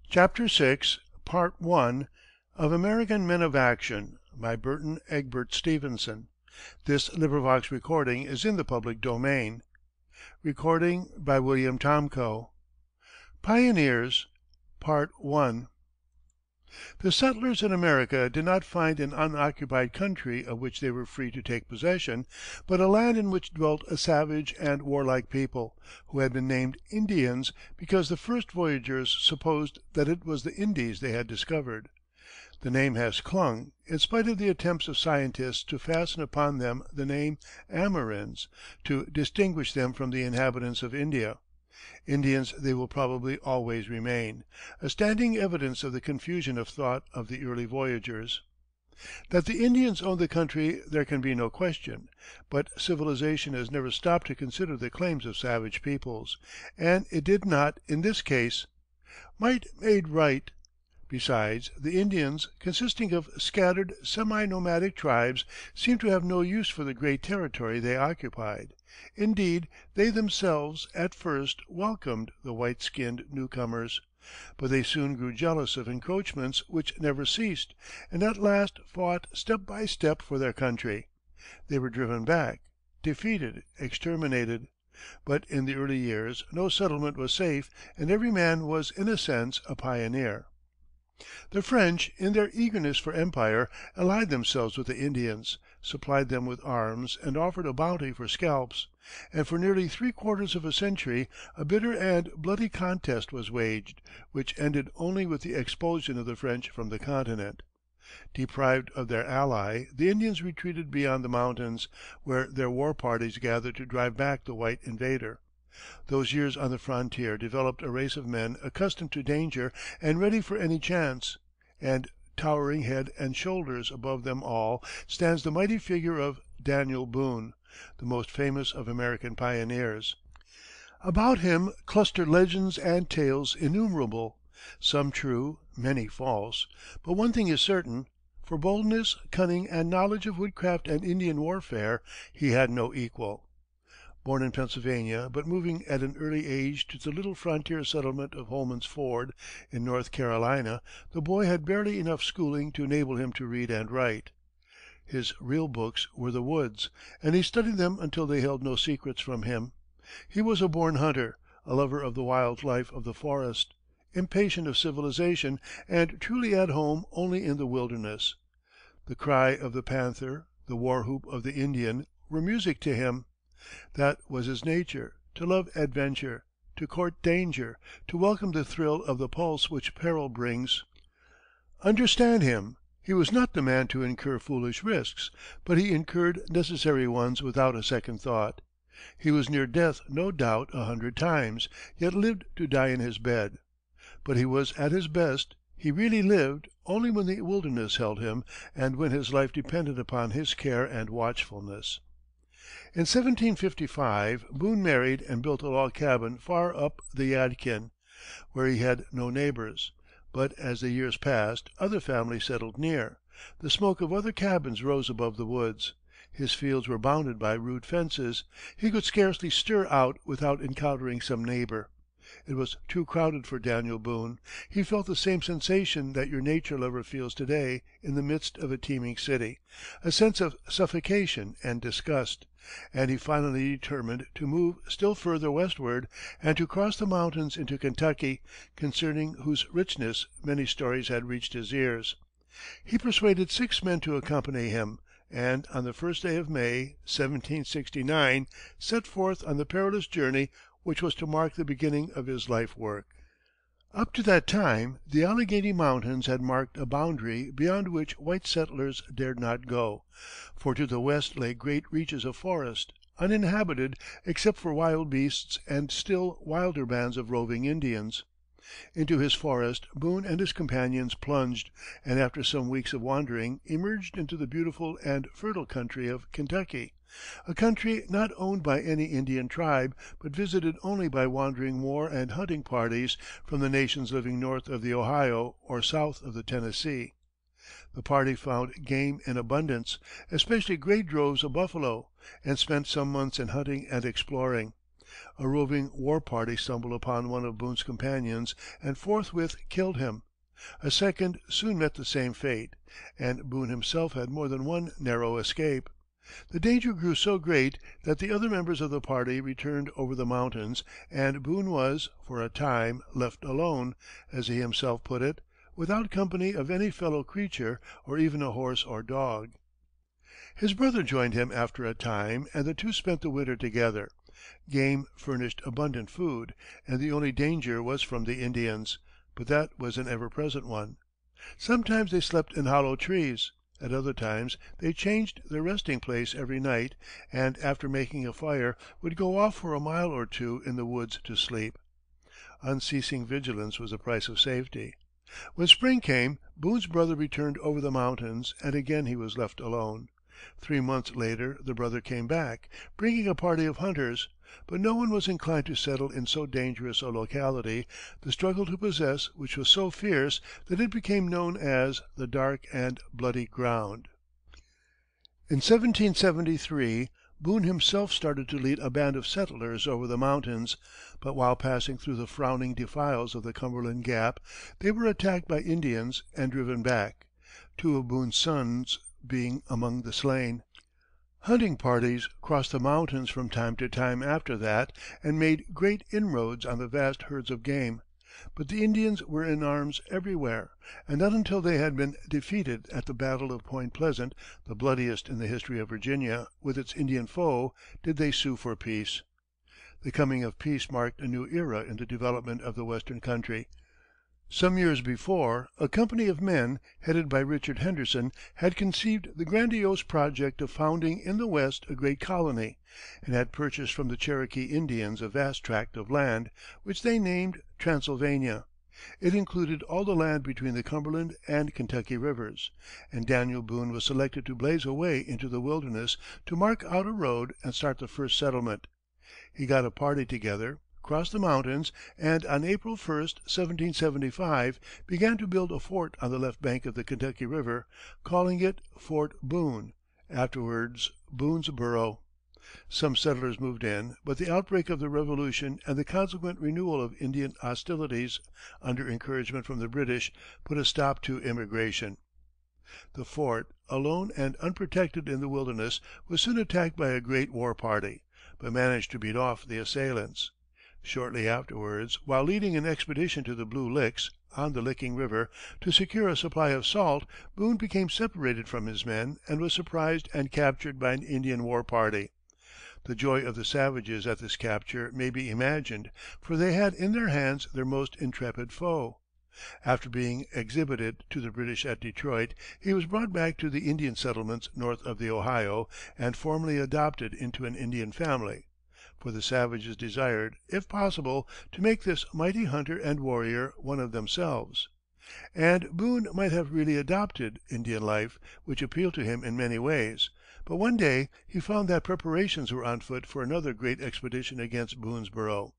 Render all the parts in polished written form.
CHAPTER VI Part I of American Men of Action by Burton Egbert Stevenson. Recording is in the public domain. William Tomcho. Pioneers Part I. The settlers in America did not find an unoccupied country of which they were free to take possession, but a land in which dwelt a savage and warlike people, who had been named Indians because the first voyagers supposed that it was the Indies they had discovered. The name has clung, in spite of the attempts of scientists to fasten upon them the name Amerinds, to distinguish them from the inhabitants of India. Indians they will probably always remain, a standing evidence of the confusion of thought of the early voyagers. That the Indians owned the country there can be no question, but civilization has never stopped to consider the claims of savage peoples, and it did not in this case. Might made right. Besides, the Indians, consisting of scattered, semi-nomadic tribes, seemed to have no use for the great territory they occupied. Indeed, they themselves, at first, welcomed the white-skinned newcomers, but they soon grew jealous of encroachments which never ceased, and at last fought step by step for their country. They were driven back, defeated, exterminated. But in the early years no settlement was safe, and every man was in a sense a pioneer. The French, in their eagerness for empire, allied themselves with the Indians, supplied them with arms, and offered a bounty for scalps, and for nearly three-quarters of a century a bitter and bloody contest was waged, which ended only with the expulsion of the French from the continent. Deprived of their ally, the Indians retreated beyond the mountains, where their war parties gathered to drive back the white invader. Those years on the frontier developed a race of men accustomed to danger and ready for any chance, and towering head and shoulders above them all stands the mighty figure of Daniel Boone, the most famous of American pioneers. About him cluster legends and tales innumerable, some true, many false, but one thing is certain: for boldness, cunning, and knowledge of woodcraft and Indian warfare he had no equal. Born in Pennsylvania, but moving at an early age to the little frontier settlement of Holman's Ford, in North Carolina, the boy had barely enough schooling to enable him to read and write. His real books were the woods, and he studied them until they held no secrets from him. He was a born hunter, a lover of the wild life of the forest, impatient of civilization, and truly at home only in the wilderness. The cry of the panther, the war whoop of the Indian, were music to him. That was his nature, to love adventure, to court danger, to welcome the thrill of the pulse which peril brings. Understand him. He was not the man to incur foolish risks, but he incurred necessary ones without a second thought. He was near death no doubt 100 times, yet lived to die in his bed. But he was at his best, he really lived, only when the wilderness held him, and when his life depended upon his care and watchfulness. In 1755 Boone married and built a log cabin far up the Yadkin, where he had no neighbors, but as the years passed, other families settled near. The smoke of other cabins rose above the woods. His fields were bounded by rude fences. He could scarcely stir out without encountering some neighbor. It was too crowded for Daniel Boone. He felt the same sensation that your nature lover feels today in the midst of a teeming city, a sense of suffocation and disgust, and he finally determined to move still further westward, and to cross the mountains into Kentucky, concerning whose richness many stories had reached his ears. He persuaded 6 men to accompany him, and on the 1st day of May, 1769, set forth on the perilous journey which was to mark the beginning of his life work. Up to that time the Alleghany Mountains had marked a boundary beyond which white settlers dared not go, for to the west lay great reaches of forest, uninhabited except for wild beasts and still wilder bands of roving Indians. Into his forest Boone and his companions plunged, and after some weeks of wandering emerged into the beautiful and fertile country of Kentucky, a country not owned by any Indian tribe, but visited only by wandering war and hunting parties from the nations living north of the Ohio or south of the Tennessee. The party found game in abundance, especially great droves of buffalo, and spent some months in hunting and exploring. A roving war party stumbled upon one of Boone's companions and forthwith killed him. A second soon met the same fate, and Boone himself had more than one narrow escape. The danger grew so great that the other members of the party returned over the mountains, and Boone was, for a time, left alone, as he himself put it, without company of any fellow creature, or even a horse or dog. His brother joined him after a time, and the two spent the winter together. Game furnished abundant food, and the only danger was from the Indians, but that was an ever present one. Sometimes they slept in hollow trees, at other times they changed their resting place every night, and after making a fire would go off for a mile or two in the woods to sleep. Unceasing vigilance was the price of safety. When spring came, Boone's brother returned over the mountains, and again he was left alone. 3 months later the brother came back, bringing a party of hunters, but no one was inclined to settle in so dangerous a locality, the struggle to possess which was so fierce that it became known as the Dark and Bloody Ground. In 1773, Boone himself started to lead a band of settlers over the mountains, but while passing through the frowning defiles of the Cumberland Gap, they were attacked by Indians and driven back, 2 of Boone's sons being among the slain. Hunting parties crossed the mountains from time to time after that, and made great inroads on the vast herds of game, but the Indians were in arms everywhere, and not until they had been defeated at the battle of Point Pleasant, the bloodiest in the history of Virginia, with its Indian foe, did they sue for peace. The coming of peace marked a new era in the development of the western country. Some years before, a company of men, headed by Richard Henderson, had conceived the grandiose project of founding in the West a great colony, and had purchased from the Cherokee Indians a vast tract of land, which they named Transylvania. It included all the land between the Cumberland and Kentucky rivers, and Daniel Boone was selected to blaze a way into the wilderness, to mark out a road and start the first settlement. He got a party together, crossed the mountains, and on April 1, 1775, began to build a fort on the left bank of the Kentucky River, calling it Fort Boone, afterwards Boonesborough. Some settlers moved in, but the outbreak of the Revolution and the consequent renewal of Indian hostilities, under encouragement from the British, put a stop to immigration. The fort, alone and unprotected in the wilderness, was soon attacked by a great war party, but managed to beat off the assailants. Shortly afterwards, while leading an expedition to the Blue Licks, on the Licking River, to secure a supply of salt, Boone became separated from his men and was surprised and captured by an Indian war party. The joy of the savages at this capture may be imagined, for they had in their hands their most intrepid foe. After being exhibited to the British at Detroit, he was brought back to the Indian settlements north of the Ohio, and formally adopted into an Indian family, for the savages desired, if possible, to make this mighty hunter and warrior one of themselves. And Boone might have really adopted Indian life, which appealed to him in many ways, but one day he found that preparations were on foot for another great expedition against Boonesborough.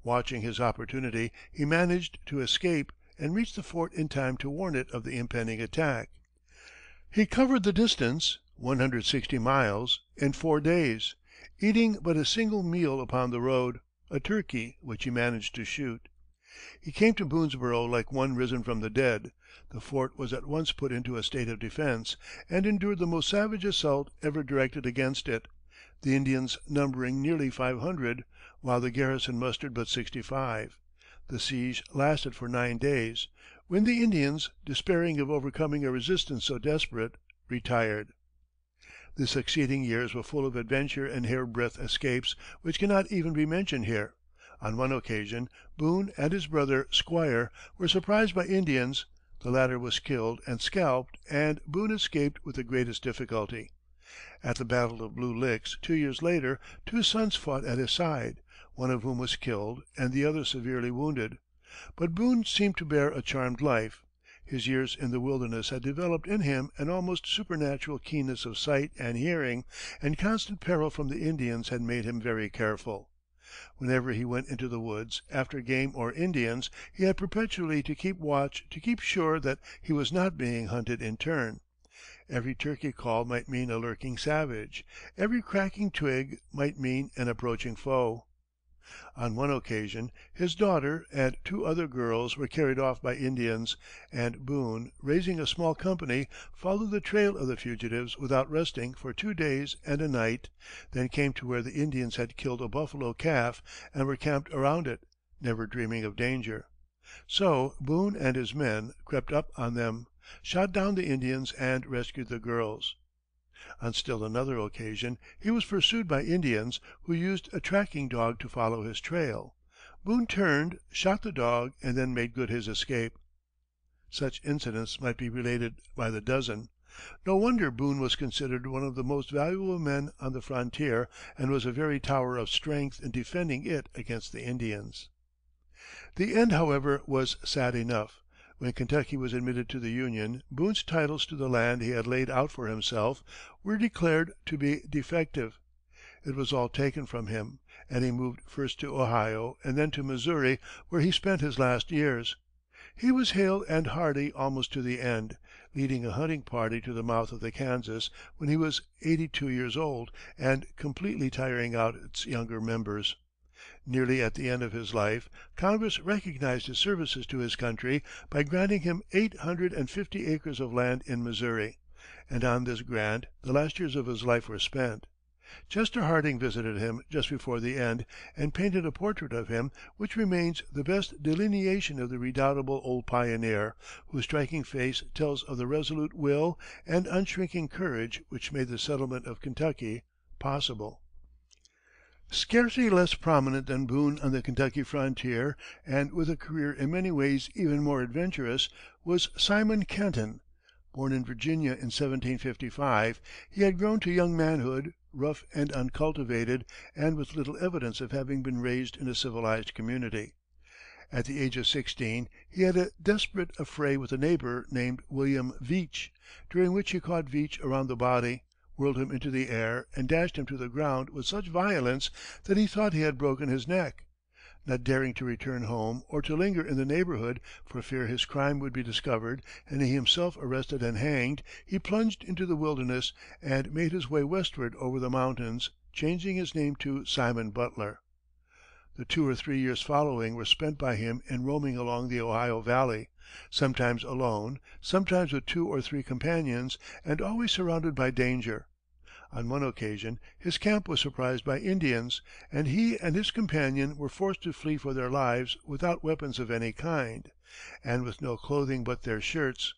Watching his opportunity, he managed to escape, and reached the fort in time to warn it of the impending attack. He covered the distance, 160 miles, in 4 days, eating but a single meal upon the road, a turkey which he managed to shoot. He came to Boonesborough like one risen from the dead. The fort was at once put into a state of defense, and endured the most savage assault ever directed against it, the Indians numbering nearly 500, while the garrison mustered but 65. The siege lasted for 9 days, when the Indians, despairing of overcoming a resistance so desperate, retired. The succeeding years were full of adventure and hairbreadth escapes which cannot even be mentioned here. On one occasion, Boone and his brother Squire were surprised by Indians, the latter was killed and scalped, and Boone escaped with the greatest difficulty. At the battle of Blue Licks, 2 years later, 2 sons fought at his side, one of whom was killed and the other severely wounded. But Boone seemed to bear a charmed life. His years in the wilderness had developed in him an almost supernatural keenness of sight and hearing, and constant peril from the Indians had made him very careful. Whenever he went into the woods, after game or Indians, he had perpetually to keep watch to keep sure that he was not being hunted in turn. Every turkey call might mean a lurking savage, every cracking twig might mean an approaching foe. On one occasion his daughter and two other girls were carried off by Indians, and Boone, raising a small company, followed the trail of the fugitives without resting for 2 days and a night, then came to where the Indians had killed a buffalo calf and were camped around it, never dreaming of danger. So Boone and his men crept up on them, shot down the Indians, and rescued the girls. On still another occasion he was pursued by Indians, who used a tracking dog to follow his trail. Boone turned, shot the dog, and then made good his escape. Such incidents might be related by the dozen. No wonder Boone was considered one of the most valuable men on the frontier, and was a very tower of strength in defending it against the Indians. The end, however, was sad enough. When Kentucky was admitted to the Union, Boone's titles to the land he had laid out for himself were declared to be defective. It was all taken from him, and he moved first to Ohio and then to Missouri, where he spent his last years. He was hale and hearty almost to the end, leading a hunting party to the mouth of the Kansas when he was 82 years old, and completely tiring out its younger members. Nearly at the end of his life, Congress recognized his services to his country by granting him 850 acres of land in Missouri, and on this grant the last years of his life were spent. Chester Harding visited him just before the end, and painted a portrait of him which remains the best delineation of the redoubtable old pioneer, whose striking face tells of the resolute will and unshrinking courage which made the settlement of Kentucky possible. Scarcely less prominent than Boone on the Kentucky frontier, and with a career in many ways even more adventurous, was Simon Kenton. Born in Virginia in 1755, he had grown to young manhood, rough and uncultivated, and with little evidence of having been raised in a civilized community. At the age of 16, he had a desperate affray with a neighbor named William Veatch, during which he caught Veatch around the body, whirled him into the air, and dashed him to the ground with such violence that he thought he had broken his neck. Not daring to return home or to linger in the neighborhood for fear his crime would be discovered and he himself arrested and hanged, he plunged into the wilderness and made his way westward over the mountains, changing his name to Simon Butler. The 2 or 3 years following were spent by him in roaming along the Ohio Valley, sometimes alone, sometimes with 2 or 3 companions, and always surrounded by danger. On one occasion his camp was surprised by Indians, and he and his companion were forced to flee for their lives without weapons of any kind, and with no clothing but their shirts.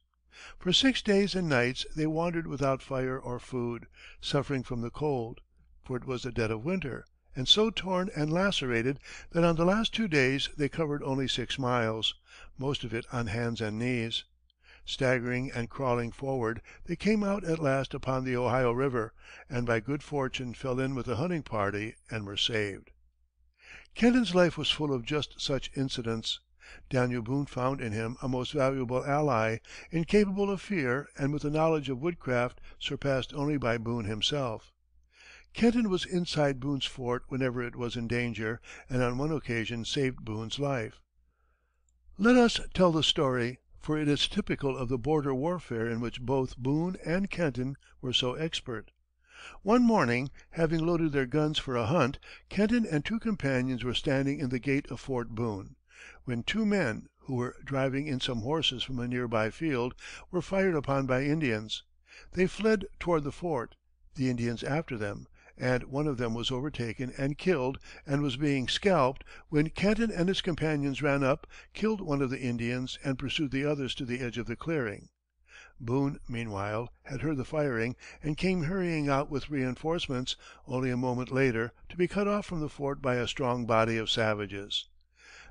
For 6 days and nights they wandered without fire or food, suffering from the cold, for it was the dead of winter, and so torn and lacerated that on the last 2 days they covered only 6 miles, most of it on hands and knees. Staggering and crawling forward, they came out at last upon the Ohio River, and by good fortune fell in with a hunting party and were saved. Kenton's life was full of just such incidents. Daniel Boone found in him a most valuable ally, incapable of fear and with a knowledge of woodcraft surpassed only by Boone himself. Kenton was inside Boone's fort whenever it was in danger, and on one occasion saved Boone's life. Let us tell the story, for it is typical of the border warfare in which both Boone and Kenton were so expert. One morning, having loaded their guns for a hunt, Kenton and 2 companions were standing in the gate of Fort Boone, when 2 men, who were driving in some horses from a nearby field, were fired upon by Indians. They fled toward the fort, the Indians after them, and one of them was overtaken and killed and was being scalped, when Kenton and his companions ran up, killed one of the Indians, and pursued the others to the edge of the clearing. Boone, meanwhile, had heard the firing, and came hurrying out with reinforcements, only a moment later to be cut off from the fort by a strong body of savages.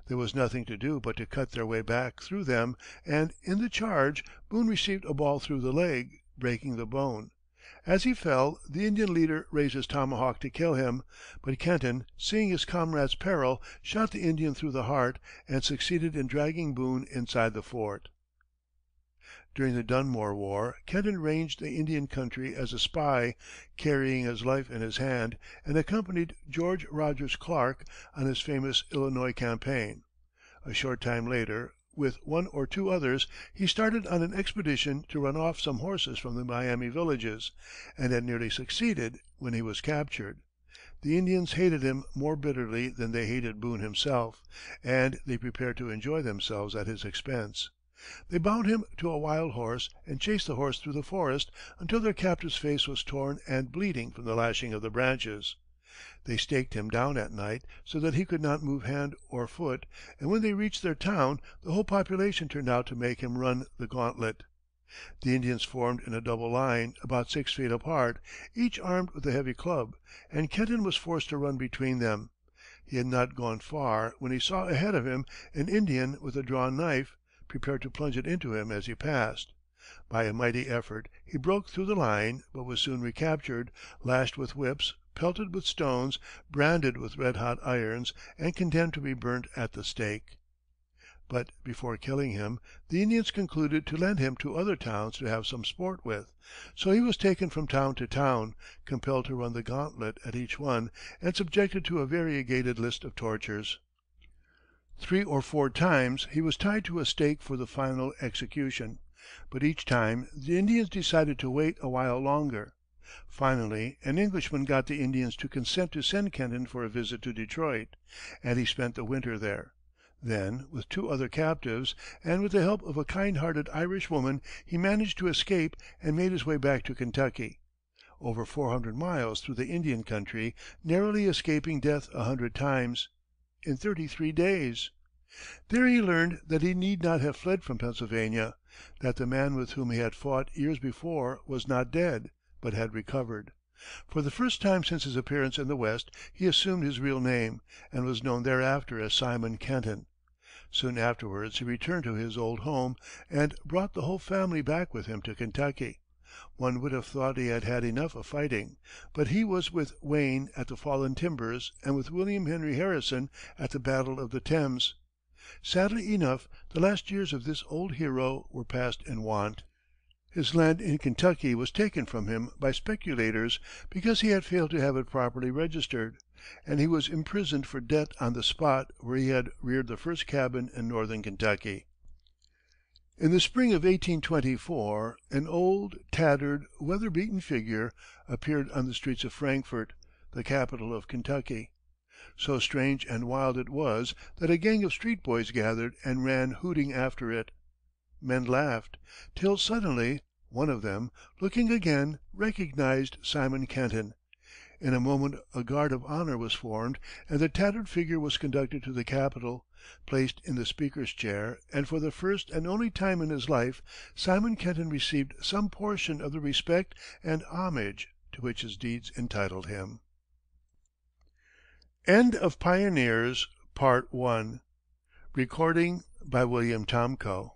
There was nothing to do but to cut their way back through them, and in the charge Boone received a ball through the leg, breaking the bone. As he fell, the Indian leader raised his tomahawk to kill him, but Kenton, seeing his comrade's peril, shot the Indian through the heart, and succeeded in dragging Boone inside the fort. During the Dunmore War, Kenton ranged the Indian country as a spy, carrying his life in his hand, and accompanied George Rogers Clark on his famous Illinois campaign. A short time later, with 1 or 2 others, he started on an expedition to run off some horses from the Miami villages, and had nearly succeeded when he was captured. the Indians hated him more bitterly than they hated Boone himself, and they prepared to enjoy themselves at his expense. They bound him to a wild horse and chased the horse through the forest until their captive's face was torn and bleeding from the lashing of the branches. They staked him down at night so that he could not move hand or foot, and when they reached their town the whole population turned out to make him run the gauntlet. The Indians formed in a double line, about 6 feet apart, each armed with a heavy club, and Kenton was forced to run between them. He had not gone far when he saw ahead of him an Indian with a drawn knife, prepared to plunge it into him as he passed. By a mighty effort he broke through the line, but was soon recaptured, lashed with whips, pelted with stones, branded with red hot irons, and condemned to be burnt at the stake. But before killing him, the Indians concluded to lend him to other towns to have some sport with, so he was taken from town to town, compelled to run the gauntlet at each one, and subjected to a variegated list of tortures. 3 or 4 times he was tied to a stake for the final execution, but each time the Indians decided to wait a while longer. Finally, an Englishman got the Indians to consent to send Kenton for a visit to Detroit, and he spent the winter there. Then, with 2 other captives, and with the help of a kind-hearted Irish woman, he managed to escape and made his way back to Kentucky, over 400 miles through the Indian country, narrowly escaping death 100 times, in 33 days. There he learned that he need not have fled from Pennsylvania, that the man with whom he had fought years before was not dead, but had recovered. For the first time since his appearance in the West, he assumed his real name, and was known thereafter as Simon Kenton. Soon afterwards he returned to his old home, and brought the whole family back with him to Kentucky. One would have thought he had had enough of fighting, but he was with Wayne at the Fallen Timbers and with William Henry Harrison at the Battle of the Thames. Sadly enough, the last years of this old hero were passed in want. His land in Kentucky was taken from him by speculators because he had failed to have it properly registered, and he was imprisoned for debt on the spot where he had reared the first cabin in northern Kentucky. In the spring of 1824, an old, tattered, weather-beaten figure appeared on the streets of Frankfort, the capital of Kentucky. So strange and wild it was that a gang of street boys gathered and ran hooting after it. Men laughed, till suddenly one of them, looking again, recognized Simon Kenton. In a moment a guard of honor was formed, and the tattered figure was conducted to the Capitol, placed in the Speaker's chair, and for the first and only time in his life Simon Kenton received some portion of the respect and homage to which his deeds entitled him. End of Pioneers, Part 1. Recording by William Tomcho.